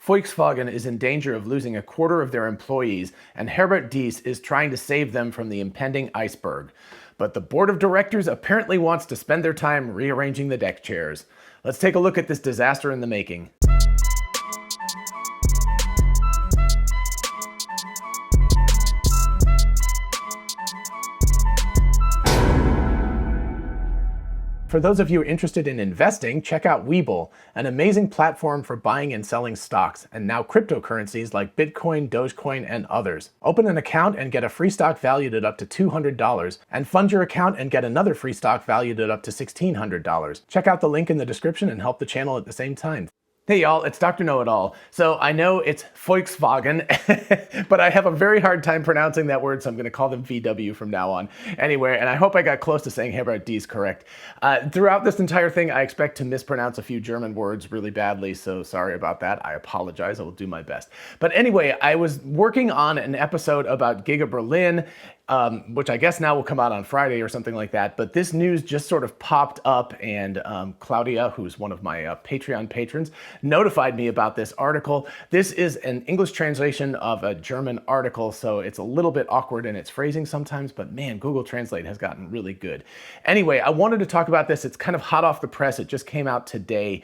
Volkswagen is in danger of losing a quarter of their employees, and Herbert Diess is trying to save them from the impending iceberg. But the board of directors apparently wants to spend their time rearranging the deck chairs. Let's take a look at this disaster in the making. For those of you interested in investing, check out WeBull, an amazing platform for buying and selling stocks, and now cryptocurrencies like Bitcoin, Dogecoin, and others. Open an account and get a free stock valued at up to $200, and fund your account and get another free stock valued at up to $1,600. Check out the link in the description and help the channel at the same time. Hey y'all, it's Dr. Know-It-All. So I know it's Volkswagen, but I have a very hard time pronouncing that word, so I'm going to call them VW from now on. Anyway, and I hope I got close to saying Herbert Diess correct. Throughout this entire thing, I expect to mispronounce a few German words really badly, so sorry about that. I apologize. I will do my best. But anyway, I was working on an episode about Giga Berlin, which I guess now will come out on Friday or something like that. But this news just sort of popped up, and Claudia, who's one of my Patreon patrons, notified me about this article. This is an English translation of a German article, so it's a little bit awkward in its phrasing sometimes, but man, Google Translate has gotten really good. Anyway, I wanted to talk about this. It's kind of hot off the press. It just came out today.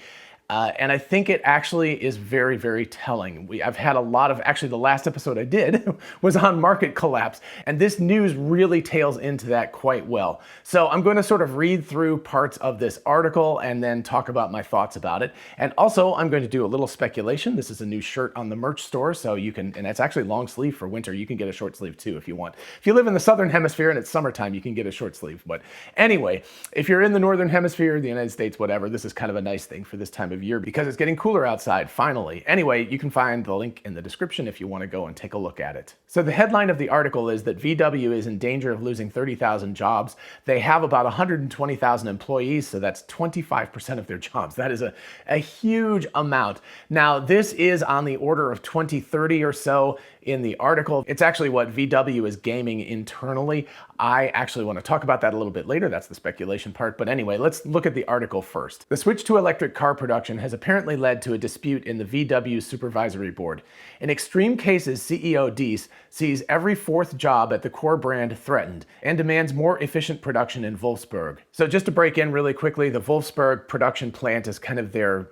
And I think it actually is very, very telling. I've had a lot of, actually the last episode I did was on market collapse, and this news really tails into that quite well. So I'm going to sort of read through parts of this article and then talk about my thoughts about it. And also I'm going to do a little speculation. This is a new shirt on the merch store, so you can, and it's actually long sleeve for winter. You can get a short sleeve too if you want. If you live in the Southern Hemisphere and it's summertime, you can get a short sleeve. But anyway, if you're in the Northern Hemisphere, the United States, whatever, this is kind of a nice thing for this time of year because it's getting cooler outside, finally. Anyway, you can find the link in the description if you want to go and take a look at it. So the headline of the article is that VW is in danger of losing 30,000 jobs. They have about 120,000 employees, so that's 25% of their jobs. That is a huge amount. Now, this is on the order of 2030 or so in the article. It's actually what VW is gaming internally. I actually want to talk about that a little bit later. That's the speculation part. But anyway, let's look at the article first. The switch to electric car production has apparently led to a dispute in the VW supervisory board. In extreme cases, CEO Diess sees every fourth job at the core brand threatened and demands more efficient production in Wolfsburg. So just to break in really quickly, the Wolfsburg production plant is kind of their,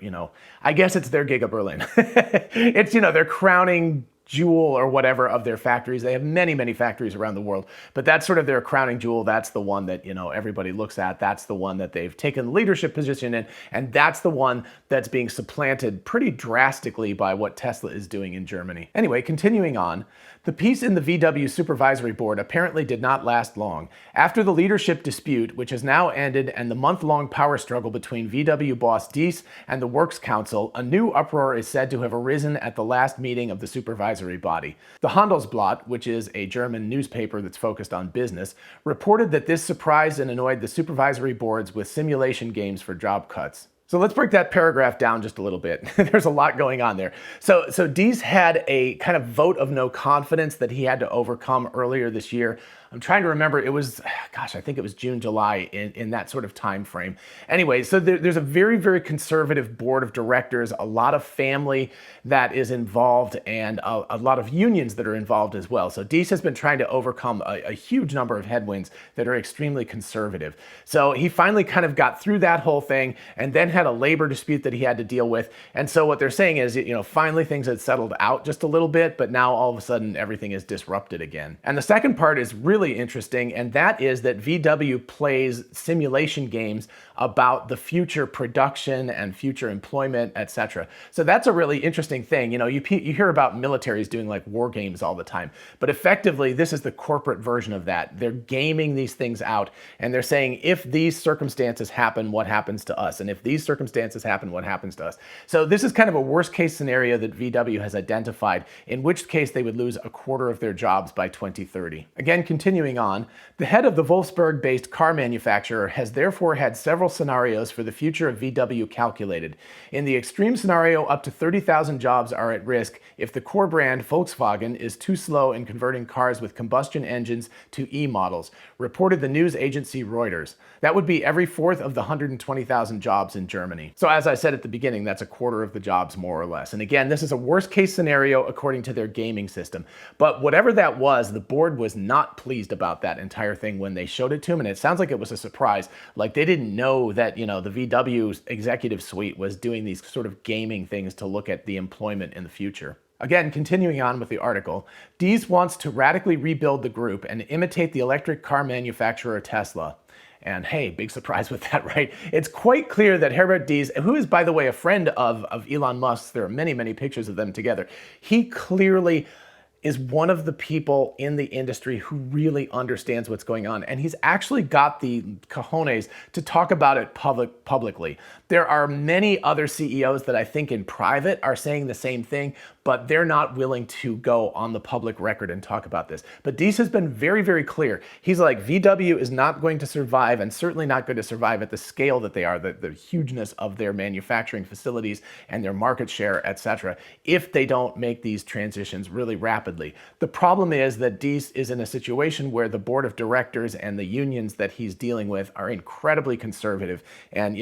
I guess it's their Giga Berlin. It's, their crowning jewel or whatever of their factories. They have many, many factories around the world, but that's sort of their crowning jewel. That's the one that, everybody looks at. That's the one that they've taken leadership position in, and that's the one that's being supplanted pretty drastically by what Tesla is doing in Germany. Anyway, continuing on, the peace in the VW supervisory board apparently did not last long. After the leadership dispute, which has now ended, and the month-long power struggle between VW boss Diess and the Works Council, a new uproar is said to have arisen at the last meeting of the supervisory body. The Handelsblatt, which is a German newspaper that's focused on business, reported that this surprised and annoyed the supervisory boards with simulation games for job cuts. So let's break that paragraph down just a little bit. There's a lot going on there. So Diess had a kind of vote of no confidence that he had to overcome earlier this year. I'm trying to remember, it was, I think it was June, July, in that sort of time frame. Anyway, so there's a very, very conservative board of directors, a lot of family that is involved, and a lot of unions that are involved as well. So Diess has been trying to overcome a huge number of headwinds that are extremely conservative. So he finally kind of got through that whole thing and then had a labor dispute that he had to deal with. And so what they're saying is, finally things had settled out just a little bit, but now all of a sudden everything is disrupted again. And the second part is really interesting, and that is that VW plays simulation games about the future production and future employment, etc. So that's a really interesting thing. You hear about militaries doing like war games all the time, but effectively this is the corporate version of that. They're gaming these things out, and they're saying, if these circumstances happen, what happens to us? And if these circumstances happen, what happens to us? So this is kind of a worst case scenario that VW has identified, in which case they would lose a quarter of their jobs by 2030. Again, continue continuing on, the head of the Wolfsburg-based car manufacturer has therefore had several scenarios for the future of VW calculated. In the extreme scenario, up to 30,000 jobs are at risk if the core brand Volkswagen is too slow in converting cars with combustion engines to E-models, reported the news agency Reuters. That would be every fourth of the 120,000 jobs in Germany. So as I said at the beginning, that's a quarter of the jobs more or less. And again, this is a worst case scenario according to their gaming system. But whatever that was, the board was not pleased about that entire thing when they showed it to him, and it sounds like it was a surprise. Like they didn't know that, the VW executive suite was doing these sort of gaming things to look at the employment in the future. Again, continuing on with the article, Diess wants to radically rebuild the group and imitate the electric car manufacturer Tesla. And hey, big surprise with that, right? It's quite clear that Herbert Diess, who is, by the way, a friend of Elon Musk's, there are many, many pictures of them together, he clearly is one of the people in the industry who really understands what's going on. And he's actually got the cojones to talk about it publicly. There are many other CEOs that I think in private are saying the same thing, but they're not willing to go on the public record and talk about this. But Diess has been very, very clear. He's like, VW is not going to survive, and certainly not going to survive at the scale that they are, the hugeness of their manufacturing facilities and their market share, etc., if they don't make these transitions really rapidly. The problem is that Diess is in a situation where the board of directors and the unions that he's dealing with are incredibly conservative. And,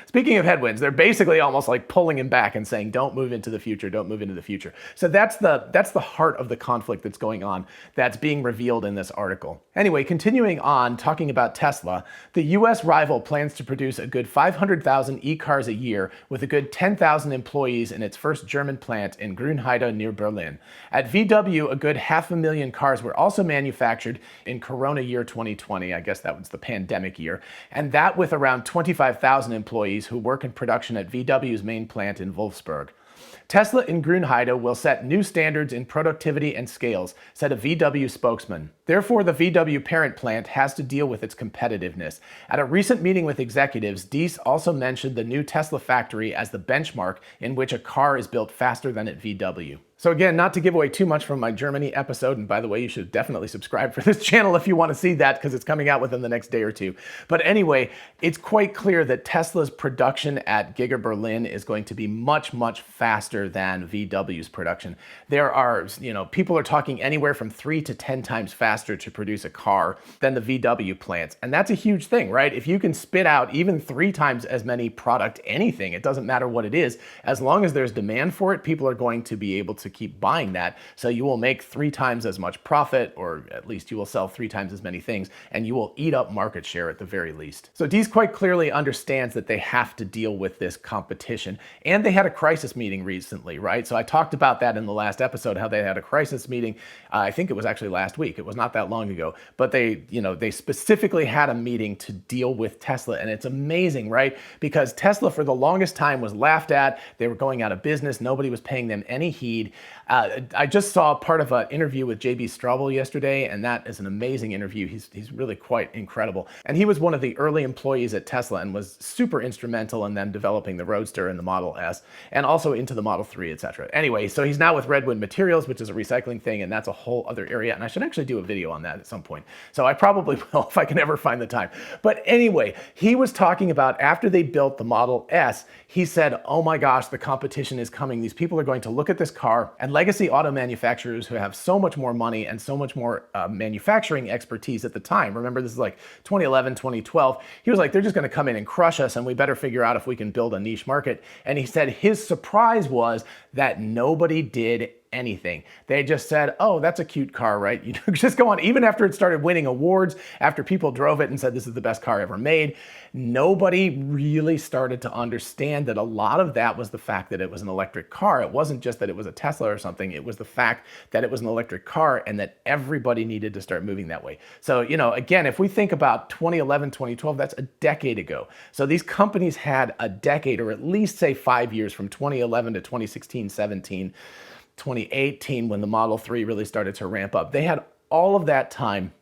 speaking of headwinds, they're basically almost like pulling him back and saying, don't move into the future, don't move into the future. So that's the heart of the conflict that's going on, that's being revealed in this article. Anyway, continuing on, talking about Tesla, the US rival plans to produce a good 500,000 e-cars a year with a good 10,000 employees in its first German plant in Grünheide near Berlin. At VW, a good 500,000 cars were also manufactured in Corona year 2020, I guess that was the pandemic year, and that with around 25,000 employees who work in production at VW's main plant in Wolfsburg. Tesla in Grünheide will set new standards in productivity and scales, said a VW spokesman. Therefore, the VW parent plant has to deal with its competitiveness. At a recent meeting with executives, Diess also mentioned the new Tesla factory as the benchmark in which a car is built faster than at VW. So again, not to give away too much from my Germany episode, and by the way, you should definitely subscribe for this channel if you want to see that, because it's coming out within the next day or two. But anyway, it's quite clear that Tesla's production at Giga Berlin is going to be much, much faster than VW's production. There are, people are talking anywhere from 3 to 10 times faster to produce a car than the VW plants. And that's a huge thing, right? If you can spit out even 3 times as many product anything, it doesn't matter what it is, as long as there's demand for it, people are going to be able to keep buying that. So you will make 3 times as much profit, or at least you will sell 3 times as many things, and you will eat up market share at the very least. So Diess quite clearly understands that they have to deal with this competition. And they had a crisis meeting recently, right? So I talked about that in the last episode, how they had a crisis meeting. I think it was actually last week. It was not that long ago, but they specifically had a meeting to deal with Tesla. And it's amazing, right? Because Tesla for the longest time was laughed at. They were going out of business. Nobody was paying them any heed. I just saw part of an interview with JB Straubel yesterday, and that is an amazing interview. He's really quite incredible. And he was one of the early employees at Tesla and was super instrumental in them developing the Roadster and the Model S, and also into the Model 3, etc. Anyway, so he's now with Redwood Materials, which is a recycling thing, and that's a whole other area, and I should actually do a video on that at some point. So I probably will if I can ever find the time. But anyway, he was talking about after they built the Model S, he said, oh my gosh, the competition is coming. These people are going to look at this car, and legacy auto manufacturers who have so much more money and so much more manufacturing expertise at the time, remember this is like 2011, 2012, he was like, they're just going to come in and crush us, and we better figure out if we can build a niche market. And he said his surprise was that nobody did anything. They just said, oh, that's a cute car, right? You just go on, even after it started winning awards, after people drove it and said this is the best car ever made, nobody really started to understand that a lot of that was the fact that it was an electric car. It wasn't just that it was a Tesla or something. It was the fact that it was an electric car and that everybody needed to start moving that way. So, again, if we think about 2011, 2012, that's a decade ago. So these companies had a decade, or at least say 5 years, from 2011 to 2016, 17, 2018, when the Model 3 really started to ramp up. They had all of that time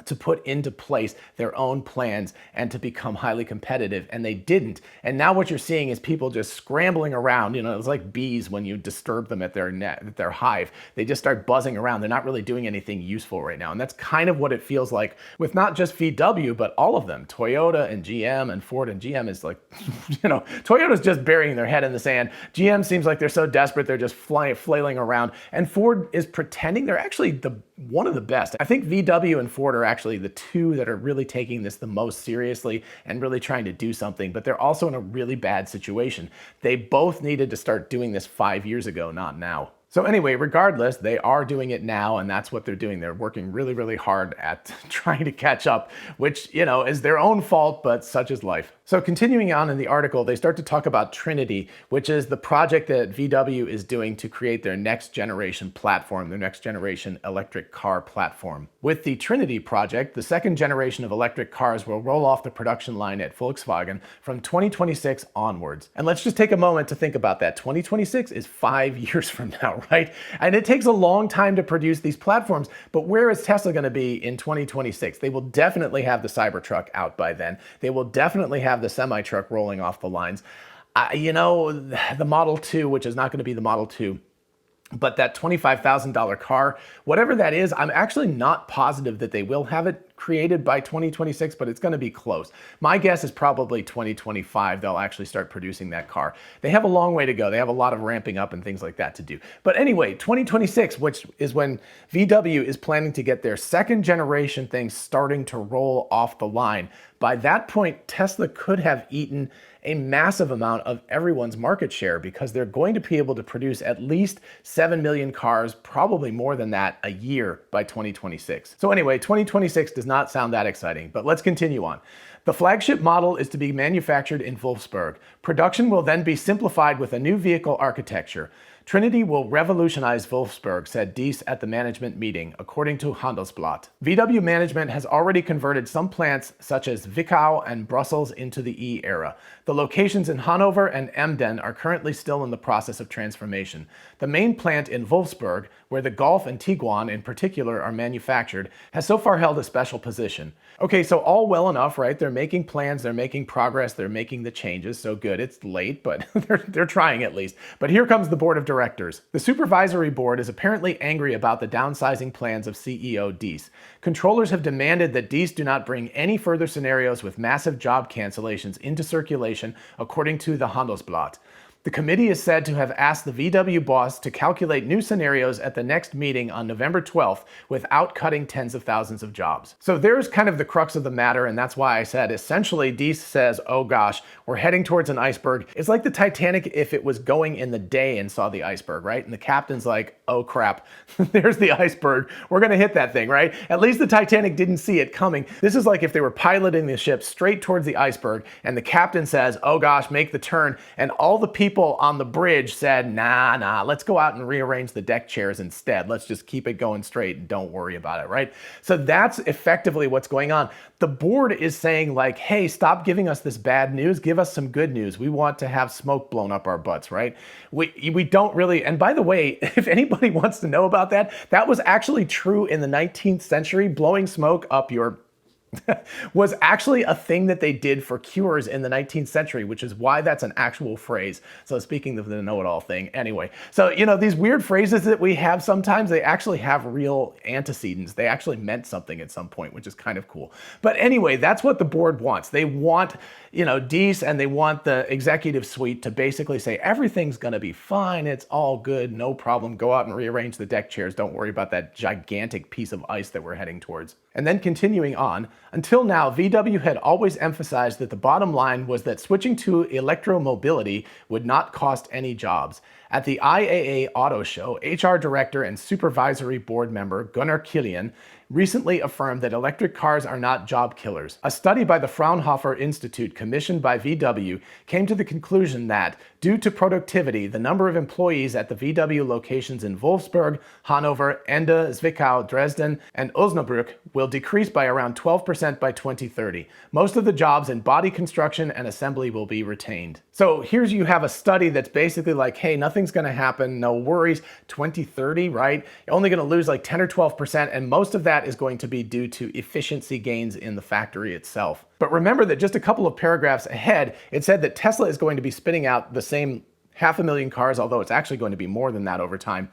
to put into place their own plans and to become highly competitive, and they didn't. And now what you're seeing is people just scrambling around. It's like bees when you disturb them at their net, at their hive. They just start buzzing around. They're not really doing anything useful right now. And that's kind of what it feels like with not just VW, but all of them. Toyota and GM and Ford, and GM is like, Toyota's just burying their head in the sand. GM seems like they're so desperate, they're just flailing around. And Ford is pretending they're actually one of the best. I think VW and Ford are actually the two that are really taking this the most seriously and really trying to do something, but they're also in a really bad situation. They both needed to start doing this 5 years ago, not now. So anyway, regardless, they are doing it now, and that's what they're doing. They're working really, really hard at trying to catch up, which, is their own fault, but such is life. So continuing on in the article, they start to talk about Trinity, which is the project that VW is doing to create their next generation platform, their next generation electric car platform. With the Trinity project, the second generation of electric cars will roll off the production line at Volkswagen from 2026 onwards. And let's just take a moment to think about that. 2026 is 5 years from now, right? And it takes a long time to produce these platforms, but where is Tesla going to be in 2026? They will definitely have the Cybertruck out by then. They will definitely have the semi-truck rolling off the lines. The Model 2, which is not going to be the Model 2, but that $25,000 car, whatever that is, I'm actually not positive that they will have it created by 2026, but it's going to be close. My guess is probably 2025 they'll actually start producing that car. They have a long way to go. They have a lot of ramping up and things like that to do. But anyway, 2026, which is when VW is planning to get their second generation thing starting to roll off the line. By that point, Tesla could have eaten a massive amount of everyone's market share because they're going to be able to produce at least 7 million cars, probably more than that, a year by 2026. So anyway, 2026 does not sound that exciting, but let's continue on. The flagship model is to be manufactured in Wolfsburg. Production will then be simplified with a new vehicle architecture. Trinity will revolutionize Wolfsburg, said Diess at the management meeting, according to Handelsblatt. VW management has already converted some plants, such as Zwickau and Brussels, into the E era. The locations in Hanover and Emden are currently still in the process of transformation. The main plant in Wolfsburg, where the Golf and Tiguan in particular are manufactured, has so far held a special position. Okay, so all well enough, right? They're making plans, they're making progress, they're making the changes, so good. It's late, but they're trying at least. But here comes the board of directors. The supervisory board is apparently angry about the downsizing plans of CEO Diess. Controllers have demanded that Diess do not bring any further scenarios with massive job cancellations into circulation, according to the Handelsblatt. The committee is said to have asked the VW boss to calculate new scenarios at the next meeting on November 12th without cutting tens of thousands of jobs. So there's kind of the crux of the matter, and that's why I said essentially Diess says, oh gosh, we're heading towards an iceberg. It's like the Titanic if it was going in the day and saw the iceberg, right? And the captain's like, oh crap, there's the iceberg. We're gonna hit that thing, right? At least the Titanic didn't see it coming. This is like if they were piloting the ship straight towards the iceberg and the captain says, oh gosh, make the turn, and all the people on the bridge said, nah, let's go out and rearrange the deck chairs instead. Let's just keep it going straight and don't worry about it, right? So that's effectively what's going on. The board is saying like, hey, stop giving us this bad news. Give us some good news. We want to have smoke blown up our butts, right? We don't really, and by the way, if anybody wants to know about that, that was actually true in the 19th century. Blowing smoke up your was actually a thing that they did for cures in the 19th century, which is why that's an actual phrase. So speaking of the know-it-all thing, anyway. So, these weird phrases that we have sometimes, they actually have real antecedents. They actually meant something at some point, which is kind of cool. But anyway, that's what the board wants. They want, Diess and they want the executive suite to basically say, everything's gonna be fine. It's all good, no problem. Go out and rearrange the deck chairs. Don't worry about that gigantic piece of ice that we're heading towards. And then continuing on, until now, VW had always emphasized that the bottom line was that switching to electromobility would not cost any jobs. At the IAA Auto Show, HR director and supervisory board member Gunnar Kilian recently affirmed that electric cars are not job killers. A study by the Fraunhofer Institute commissioned by VW came to the conclusion that, due to productivity, the number of employees at the VW locations in Wolfsburg, Hanover, Ende, Zwickau, Dresden, and Osnabrück will decrease by around 12% by 2030. Most of the jobs in body construction and assembly will be retained. So you have a study that's basically like, hey, nothing's nothing's going to happen, no worries. 2030, right? You're only going to lose like 10 or 12%, and most of that is going to be due to efficiency gains in the factory itself. But remember that just a couple of paragraphs ahead, it said that Tesla is going to be spitting out the same 500,000 cars, although it's actually going to be more than that over time.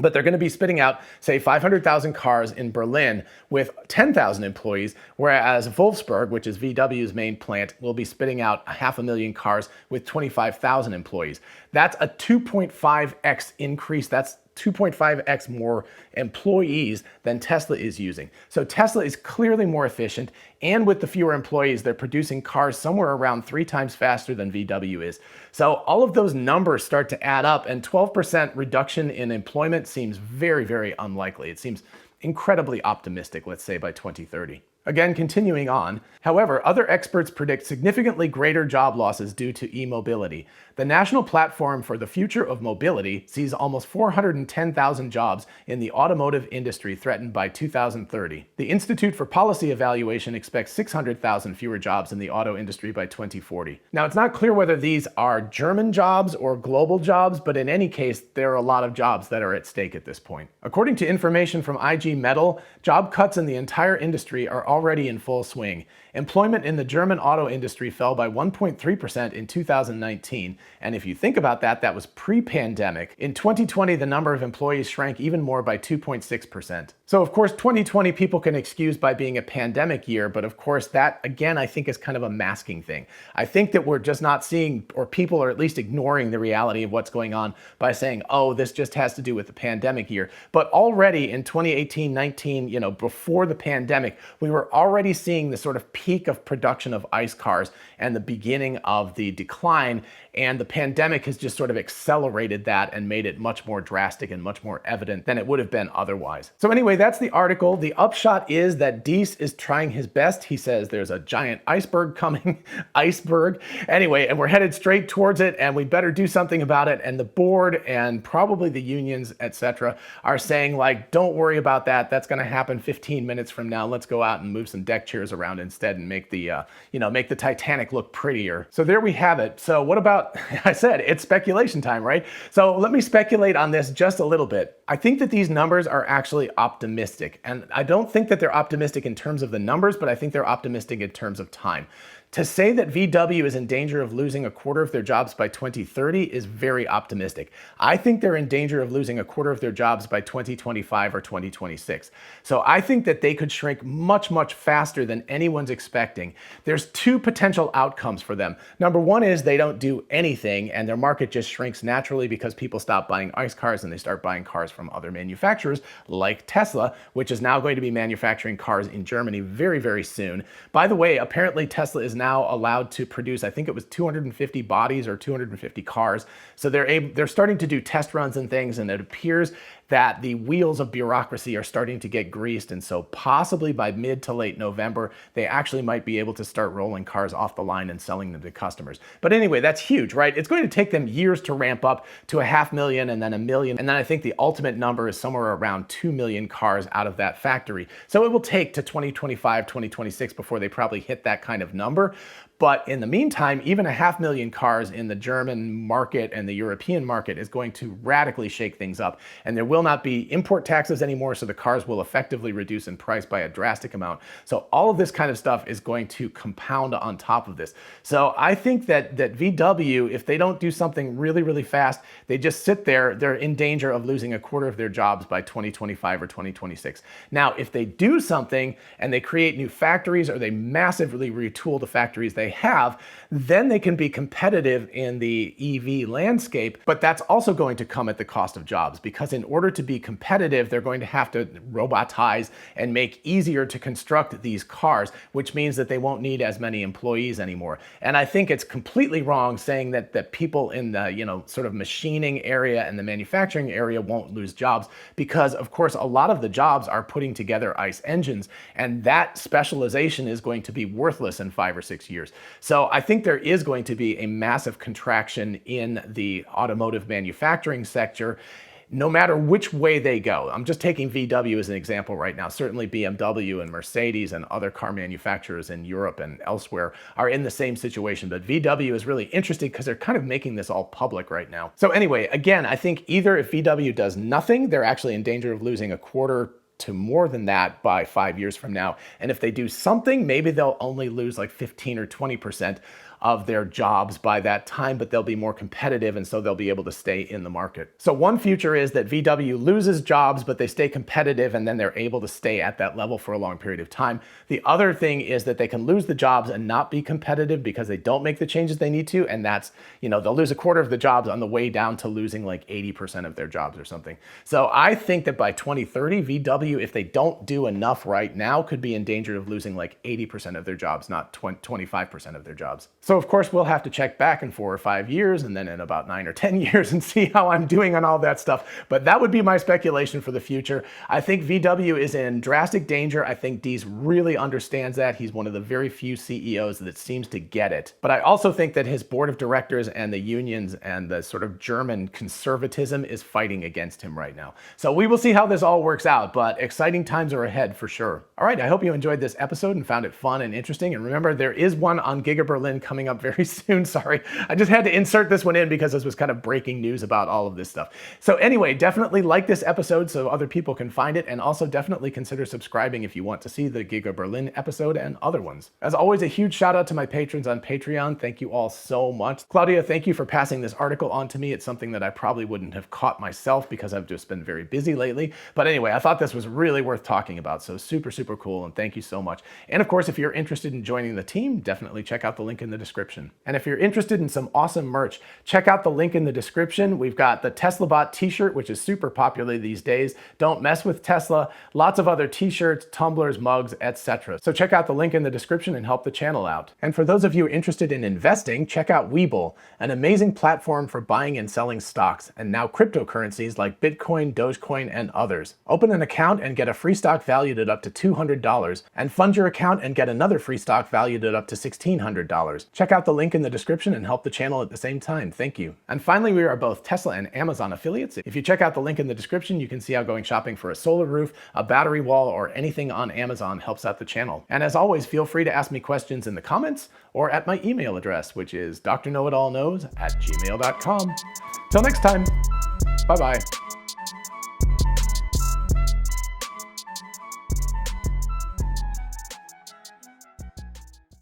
But they're going to be spitting out, say, 500,000 cars in Berlin with 10,000 employees, whereas Wolfsburg, which is VW's main plant, will be spitting out 500,000 cars with 25,000 employees. That's a 2.5x increase. That's 2.5x more employees than Tesla is using. So Tesla is clearly more efficient, and with the fewer employees, they're producing cars somewhere around 3 times faster than VW is. So all of those numbers start to add up, and 12% reduction in employment seems very, very unlikely. It seems incredibly optimistic, let's say by 2030. Again, continuing on. However, other experts predict significantly greater job losses due to e-mobility. The National Platform for the Future of Mobility sees almost 410,000 jobs in the automotive industry threatened by 2030. The Institute for Policy Evaluation expects 600,000 fewer jobs in the auto industry by 2040. Now, it's not clear whether these are German jobs or global jobs, but in any case, there are a lot of jobs that are at stake at this point. According to information from IG Metall, job cuts in the entire industry are already in full swing. Employment in the German auto industry fell by 1.3% in 2019, and if you think about that, that was pre-pandemic. In 2020, the number of employees shrank even more by 2.6%. So of course, 2020 people can excuse by being a pandemic year, but of course that, again, I think is kind of a masking thing. I think that we're just not seeing, or people are at least ignoring the reality of what's going on by saying, oh, this just has to do with the pandemic year. But already in 2018-19, before the pandemic, we were already seeing the sort of peak of production of ICE cars and the beginning of the decline, and the pandemic has just sort of accelerated that and made it much more drastic and much more evident than it would have been otherwise. So anyway, that's the article. The upshot is that Diess is trying his best. He says there's a giant iceberg coming, iceberg. Anyway, and we're headed straight towards it, and we better do something about it. And the board and probably the unions, etc., are saying, like, don't worry about that. That's going to happen 15 minutes from now. Let's go out and move some deck chairs around instead and make the, make the Titanic look prettier. So there we have it. So what about, I said, it's speculation time, right? So let me speculate on this just a little bit. I think that these numbers are actually optimistic. And I don't think that they're optimistic in terms of the numbers, but I think they're optimistic in terms of time. To say that VW is in danger of losing a quarter of their jobs by 2030 is very optimistic. I think they're in danger of losing a quarter of their jobs by 2025 or 2026. So I think that they could shrink much, much faster than anyone's expecting. There's 2 potential outcomes for them. Number one is they don't do anything and their market just shrinks naturally because people stop buying ICE cars and they start buying cars from other manufacturers like Tesla, which is now going to be manufacturing cars in Germany very, very soon. By the way, apparently Tesla is now allowed to produce, I think it was 250 bodies or 250 cars. So they're starting to do test runs and things, and it appears that the wheels of bureaucracy are starting to get greased, and so possibly by mid to late November, they actually might be able to start rolling cars off the line and selling them to customers. But anyway, that's huge, right? It's going to take them years to ramp up to 500,000 and then 1 million, and then I think the ultimate number is somewhere around 2 million cars out of that factory. So it will take to 2025, 2026 before they probably hit that kind of number. But in the meantime, even 500,000 cars in the German market and the European market is going to radically shake things up. And there will not be import taxes anymore, so the cars will effectively reduce in price by a drastic amount. So all of this kind of stuff is going to compound on top of this. So I think that VW, if they don't do something really, really fast, they just sit there, they're in danger of losing a quarter of their jobs by 2025 or 2026. Now, if they do something and they create new factories or they massively retool the factories they have, then they can be competitive in the EV landscape, but that's also going to come at the cost of jobs, because in order to be competitive, they're going to have to robotize and make easier to construct these cars, which means that they won't need as many employees anymore. And I think it's completely wrong saying that people in the, sort of machining area and the manufacturing area won't lose jobs, because of course, a lot of the jobs are putting together ICE engines, and that specialization is going to be worthless in 5 or 6 years. So I think there is going to be a massive contraction in the automotive manufacturing sector. no matter which way they go. I'm just taking VW as an example right now. Certainly BMW and Mercedes and other car manufacturers in Europe and elsewhere are in the same situation, but VW is really interesting because they're kind of making this all public right now. So anyway, again, I think either if VW does nothing, they're actually in danger of losing a quarter to more than that by 5 years from now. And if they do something, maybe they'll only lose like 15 or 20% of their jobs by that time, but they'll be more competitive and so they'll be able to stay in the market. So one future is that VW loses jobs, but they stay competitive and then they're able to stay at that level for a long period of time. The other thing is that they can lose the jobs and not be competitive because they don't make the changes they need to, and that's, they'll lose a quarter of the jobs on the way down to losing like 80% of their jobs or something. So I think that by 2030, VW, if they don't do enough right now, could be in danger of losing like 80% of their jobs, not 25% of their jobs. So of course we'll have to check back in 4 or 5 years and then in about 9 or 10 years and see how I'm doing on all that stuff. But that would be my speculation for the future. I think VW is in drastic danger. I think Diess really understands that. He's one of the very few CEOs that seems to get it. But I also think that his board of directors and the unions and the sort of German conservatism is fighting against him right now. So we will see how this all works out, but exciting times are ahead for sure. All right, I hope you enjoyed this episode and found it fun and interesting. And remember, there is one on Giga Berlin coming up very soon. Sorry, I just had to insert this one in because this was kind of breaking news about all of this stuff. So anyway, definitely like this episode so other people can find it, and also definitely consider subscribing if you want to see the Giga Berlin episode and other ones. As always, a huge shout out to my patrons on Patreon. Thank you all so much. Claudia, thank you for passing this article on to me. It's something that I probably wouldn't have caught myself because I've just been very busy lately. But anyway, I thought this was really worth talking about. So super, super cool. And thank you so much. And of course, if you're interested in joining the team, definitely check out the link in the description. And if you're interested in some awesome merch, check out the link in the description. We've got the Tesla Bot t-shirt, which is super popular these days. Don't mess with Tesla. Lots of other t-shirts, tumblers, mugs, etc. So check out the link in the description and help the channel out. And for those of you interested in investing, check out WeBull, an amazing platform for buying and selling stocks, and now cryptocurrencies like Bitcoin, Dogecoin, and others. Open an account and get a free stock valued at up to $200, and fund your account and get another free stock valued at up to $1,600. Check out the link in the description and help the channel at the same time. Thank you. And finally, we are both Tesla and Amazon affiliates. If you check out the link in the description, you can see how going shopping for a solar roof, a battery wall, or anything on Amazon helps out the channel. And as always, feel free to ask me questions in the comments or at my email address, which is drknowitallknows@gmail.com. Till next time, bye-bye.